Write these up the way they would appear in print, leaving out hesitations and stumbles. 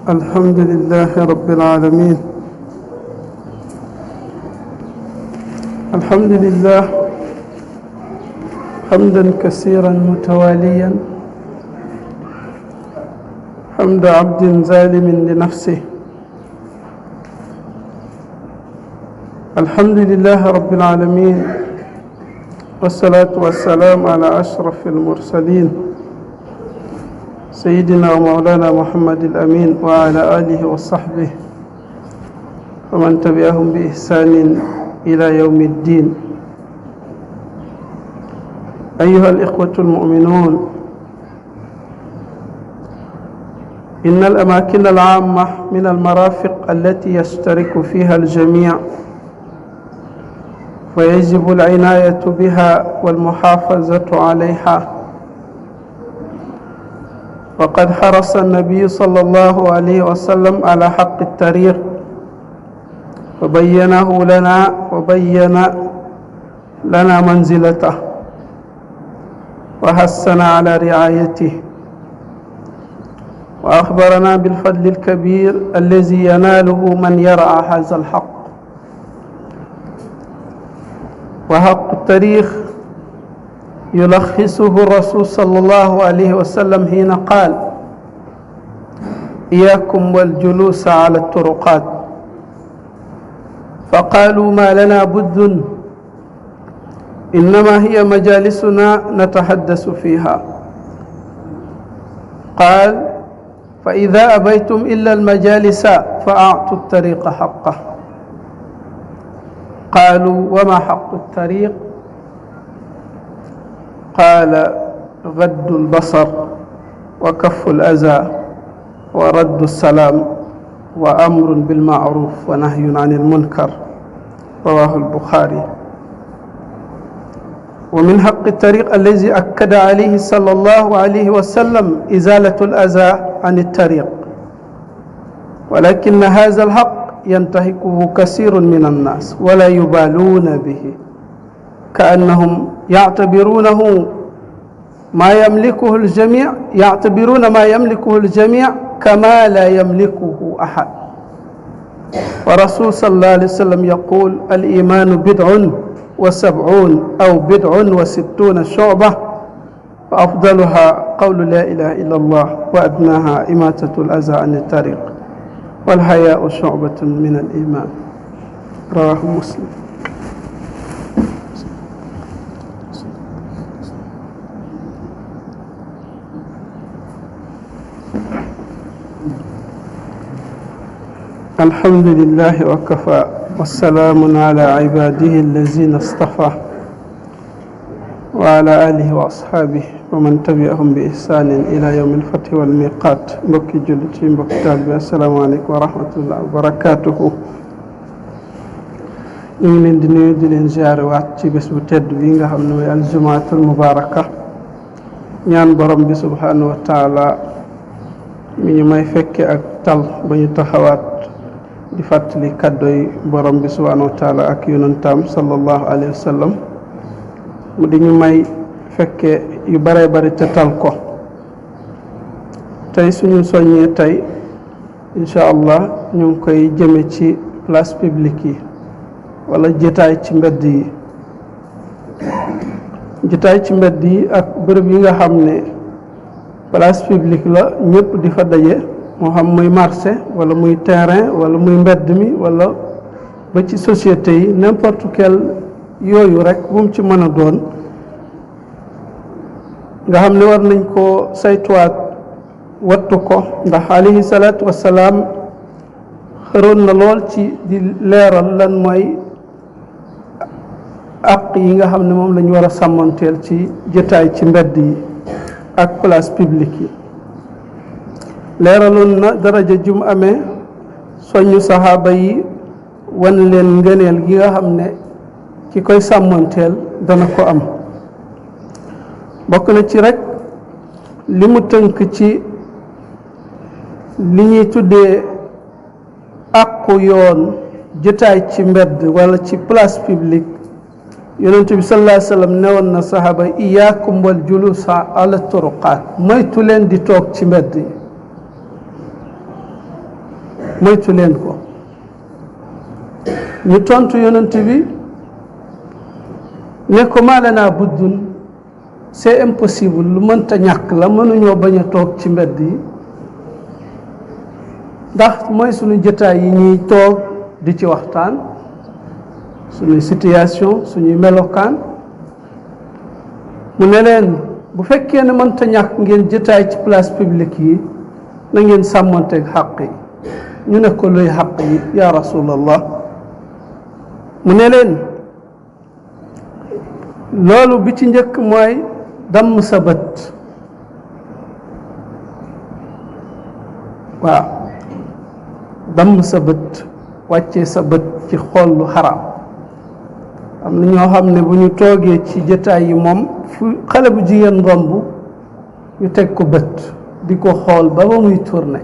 الحمد لله رب العالمين. الحمد لله حمدا كثيرا متواليا، حمد عبد ظالم لنفسه. الحمد لله رب العالمين، والصلاة والسلام على أشرف المرسلين سيدنا ومولانا محمد الأمين وعلى آله وصحبه ومن تبعهم بإحسان إلى يوم الدين. أيها الإخوة المؤمنون، إن الأماكن العامة من المرافق التي يشترك فيها الجميع، ويجب العناية بها والمحافظة عليها. وقد حرص النبي صلى الله عليه وسلم على حق الطريق وبين لنا منزلته، وحثنا على رعايته، وأخبرنا بالفضل الكبير الذي يناله من يرعى هذا الحق. وحق الطريق يلخصه الرسول صلى الله عليه وسلم حين قال: إياكم والجلوس على الطرقات. فقالوا: ما لنا بد، إنما هي مجالسنا نتحدث فيها. قال: فإذا أبيتم إلا المجالس فأعطوا الطريق حقه. قالوا: وما حق الطريق؟ قال: غض البصر، وكف الأذى، ورد السلام، وأمر بالمعروف ونهي عن المنكر. رواه البخاري. ومن حق الطريق الذي أكد عليه صلى الله عليه وسلم إزالة الأذى عن الطريق، ولكن هذا الحق ينتهكه كثير من الناس ولا يبالون به، كأنهم يعتبرون ما يملكه الجميع كما لا يملكه أحد. ورسول صلى الله عليه وسلم يقول: الإيمان 70 أو 60 شعبة، وأفضلها قول لا إله إلا الله، وأدناها إماتة الأذى عن الطريق، والحياء شعبة من الإيمان. رواه مسلم. الحمد لله وكفى، والسلام على عباده الذين اصطفى، وعلى آله وأصحابه ومن تبعهم بإحسان إلى يوم الفتح والميقات. mbokki jullit yi, mbokki taalibe, assalaamu aleykum wa rahmatullahi wa barakaatuhu. ñu ngi leen di nuyu di leen ziyaare waat ci bés bu tedd bi nga xam ne mooy aljumaatul mubaaraka. ñaan borom bi subhaanahu wa taala mi ñu may fekke ak tal ba ñu taxawaat di fàttali kàddoy borom bi subhaanahu wa taala ak yonentam sallallahu alayhi wa sallam, mu di ñu may fekke yu bare bari te tal ko. tey suñu soññee tey incha allah ñu ngi koy jëme ci place publique yi wala jëtaay ci mbedd yi. jëtaay ci mbedd yi ak bërëb yi nga xam ne place publique la, ñëpp di fa daje, moo xam muy marché wala muy terrain wala muy mbedd mi wala ba ci société yi, n'importe quel yooyu rek bu mu ci mën a doon, nga xam ne war nañ koo saytuwaat wattu ko, ndax alayhi salaatu wassalaam xëroon na lool ci di leeral lan mooy àq yi nga xam ne moom lañu war a sàmmanteel ci jotaay ci mbedd yi ak place publique yi. leeraloon na daraja jum amee, soññu saxaaba yi, wan leen ngëneel gi nga xam ne ki koy sàmmanteel dana ko am. bokk na ci rek li mu tënk ci li ñuy tuddee àqu yoon jotaay ci mbedd wala ci place publique. yonent bi sallallahu alayhi wa sallam newoon na saxaaba: iyaakum wal julusa ala turuqaat, moytu leen di toog ci mbedd yi. moytu leen ko. ñu tontu yonent bi ne ko maa lanaa buddun, c'est impossible, lu mënta ñàkk la, mënuñoo bañ a toog ci mbedd yi ndax mooy suñu jotaay yi ñuy toog di ci waxtaan suñuy situation, suñuy melokaan. mu ne leen bu fekkee ne mënta ñàkk ngeen jotaay ci place publique yi na ngeen sàmmanteeg xàq yi. ñu ne ko luy xàq yi ya rasulallah? mu ne leen loolu bi ci njëkk mooy damm sa bët. waaw, damm sa bët, wàccee sa bët ci xool lu xaraam. am na ñoo xam ne bu ñu toogee ci jotaay yi moom fu xale bu jigéen romb ñu teg ko bët di ko xool ba muy tourné,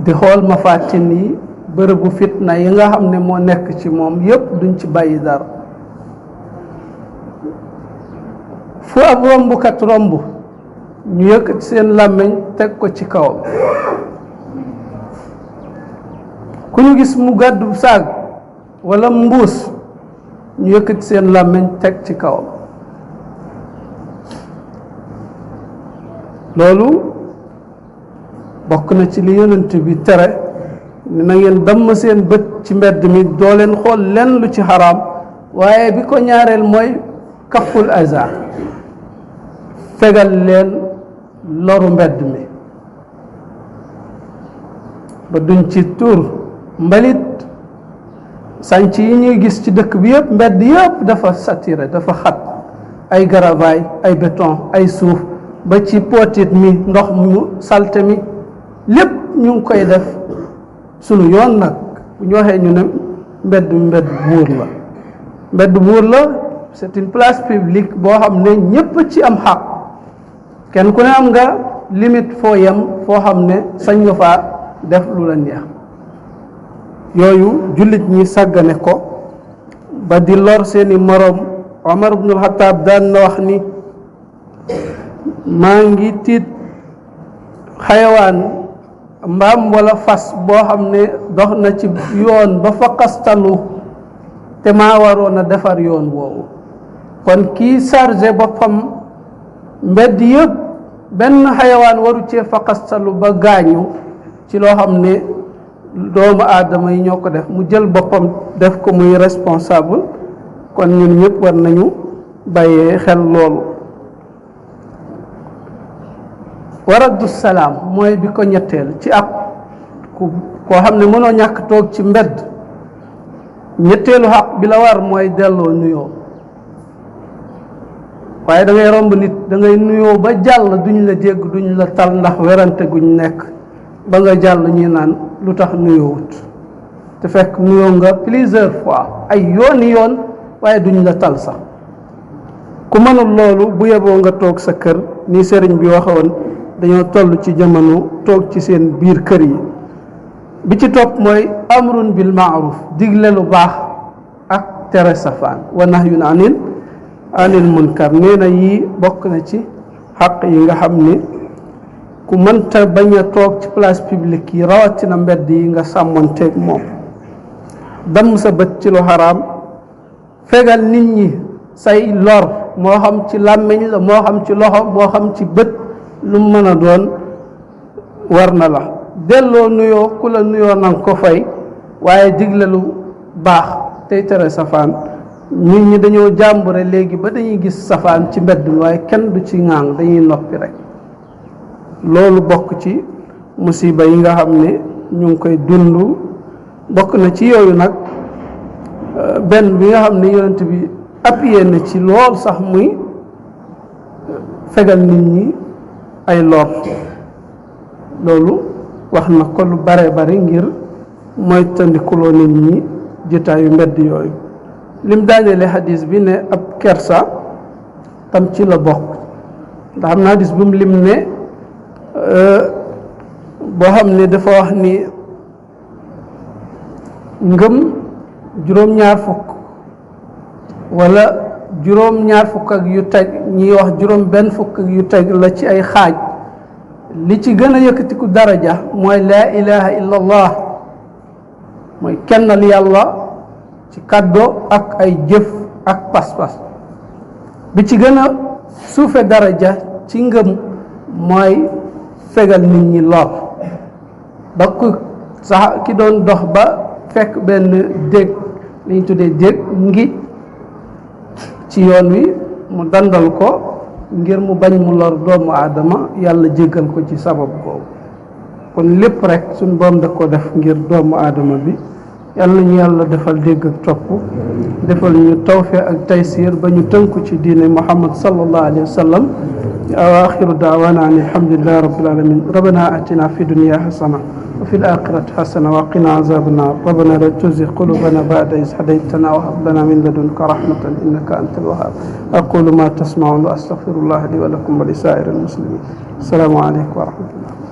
di xool mafaatin yi, bërëbu fitna yi nga xam ne moo nekk ci moom yépp duñ ci bàyyi dara. fu ab rombukat romb ñu yëkkati seen làmmiñ teg ko ci kawam. ku ñu gis mu gàddu saag wala mbuus ñu yëkkati seen làmmiñ teg ci kawam. loolu bokk na ci li yonent bi tere, na ngeen damm seen bët ci mbedd mi, doo leen xool lenn lu ci xaraam. waaye bi ko ñaareel mooy kaful aza, fegal leen loru mbedd mi ba duñ ci tuur mbalit. sànc yi ñuy gis ci dëkk bi yëpp, mbedd yëpp dafa saturé, dafa xat, ay garavaay, ay béton, ay suuf, ba ci potit mi, ndox mu salte mi, lépp ñu ngi koy def sunu yoon. nag bu ñu waxee ñu ne mbedd buur la, mbedd buur la, c'est une place publique boo xam ne ñépp ci am xaq. kenn ku ne am nga limite foo yem, foo xam ne sañ nga faa def lu la neex. yooyu jullit ñi sàggane ko ba di lor seeni moroom. Omar ibnul Xataab daan na wax ni maa ngi tiit xayawaan, mbaam wala fas boo xam ne dox na ci yoon ba fa xastalu te maa waroon a defar yoon woowu. kon kii chargé boppam mbedd yëpp, benn xayawaan waru cee fa xastalu ba gaañu ci loo xam ne doomu aadama yi ñoo ko def, mu jël boppam def ko muy responsable. kon ñun ñëpp war nañu bàyyee xel loolu. waraddu salaam mooy bi ko ñetteel ci ab koo xam ne mënoo ñàkk toog ci mbedd. ñetteelu xaq bi la war mooy delloo nuyoo. waaye da ngay romb nit, da ngay nuyoo ba jàll, duñ la dégg, duñ la tal ndax werante guñ nekk, ba nga jàll ñi naan lu tax nuyoowut. te fekk nuyoo nga plusieurs fois, ay yoon waaye duñ la tal sax. ku mënul loolu bu yeboo nga toog sa kër, ni sëriñ bi waxoon, dañoo toll ci jamono toog ci seen biir kër yi. bi ci topp mooy amrun bil maaruf, digle lu baax ak tere safaan, wa nahyun anil munkar. nee na yii bokk na ci xaq yi nga xam ni ku mënta bañ a toog ci place publique yi, rawatina mbedd yi, nga sàmmonteeg moom. damm sa bët ci lu xaraam, fegal nit ñi say lor, moo xam ci làmmiñ la, moo xam ci loxo, moo xam ci bët, lu mu mën a doon war na la. delloo nuyoo, ku la nuyoo nanga ko fay, waaye digle lu baax tey tere safaan. nit ñi dañoo jàmbure léegi ba dañuy gis safaan ci mbedd mi, waaye kenn du ci ŋaang, dañuy noppi rek. loolu bokk ci musiba yi nga xam ne ñu ngi koy dund. bokk na ci yooyu nag benn bi nga xam ne yonent bi appuyé na ci lool sax, muy fegal nit ñi ay lor. loolu wax na ko lu bare bari ngir mooy tandikuloo nit ñi jotaayu mbedd yooyu. lim daaneele xadis bi ne ab kersa tam ci la bokk, ndax am na xadis bu mu lim ne boo xam ne dafa wax ni ngëm juróom-ñaar fukk wala juróom-ñaar fukk ak yu teg, ñiy wax juróom benn fukk ak yu teg la ci ay xaaj. li ci gën a yëkkatiku daraja mooy laa ilaha illa allah mooy kennal yàlla ci kàddoo ak ay jëf ak pas-pas bi ci gën a suufe daraja ci ngëm mooy fegal nit ñi lor ba ku sax ki doon dox ba fekk benn dég li ñu tuddee dég ngi ci yoon wi mu dandal ko ngir mu bañ mu lor doomu aadama yàlla jéggal ko ci sabab boobu kon lépp rek suñ boom da ko def ngir doomu aadama bi yàlla ñu yàlla defal dégg ak topp defal ñu tawfiq ak taysir ba ñu tënku ci diine muhammad sallallahu alayhi wa sallam wa axiru daawana an alhamdulillahi rabbil alamin rabbana atina fi dunya hasana wa fil akhirati hasana wa qina azaban nar rabbana la tuzigh qulubana ba'da idh hadaytana wa hab lana min ladunka rahmatan innaka antal wahhab aqulu ma tasma'un wa astaghfirullah li wa lakum wa li sa'iril muslimin assalamu alaykum wa rahmatullah